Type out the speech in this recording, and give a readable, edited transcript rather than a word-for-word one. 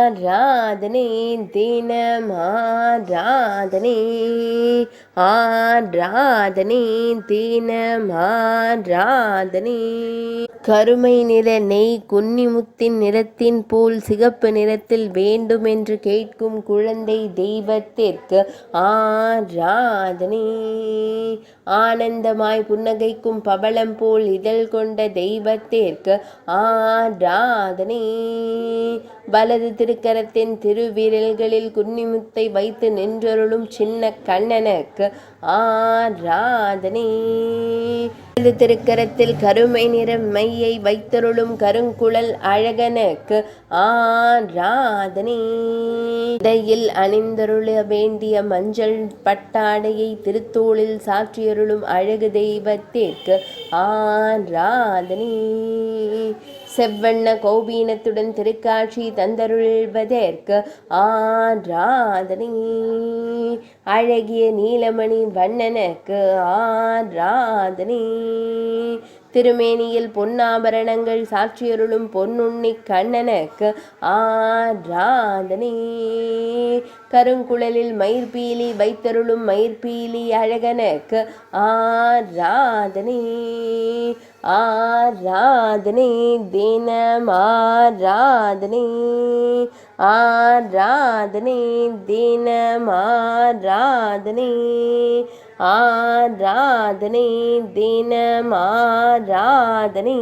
ஆராதனை தினம் ஆராதனை ஆராதனை தினம் ஆராதனை. கருமை நிற நெய் குன்னிமுத்தின் நிறத்தின் போல் சிகப்பு நிறத்தில் வேண்டுமென்று கேட்கும் குழந்தை தெய்வத்திற்கு ஆராதனை. ஆனந்தமாய் புன்னகைக்கும் பவளம் போல் இதழ் கொண்ட தெய்வத்திற்கு ஆராதனை. வலது திருக்கரத்தின் திருவிரல்களில் குன்னிமுத்தை வைத்து நின்றருளும் சின்ன கண்ணனுக்கு ஆராதனை. வலது திருக்கரத்தில் கருமை நிற மையை வைத்தருளும் கருங்குழல் அழகனுக்கு ஆராதனை. இடையில் அணிந்தருள வேண்டிய மஞ்சள் பட்டாடையை திருத்தோளில் சாற்றியருளும் அழகு தெய்வத்திற்கு ஆராதனை. செவ்வண்ண கௌபீனத்துடன் திருக்காட்சி தந்தருள்வதற்கு ஆராதனை. அழகிய நீலமணி வண்ணனுக்கு ஆராதனை. திருமேனியில் பொன்னாபரணங்கள் சாட்சியருளும் பொன்னுண்ணி கண்ணனுக்கு ஆராதனை. கருங்குழலில் மயிர்பீலி வைத்தருளும் மயிர்பீலி அழகனுக்கு ஆராதனை. ஆராதனை தினம் ஆராதனை ஆராதனை தினம் ஆராதனை ஆராதனை தினம் ஆராதனை.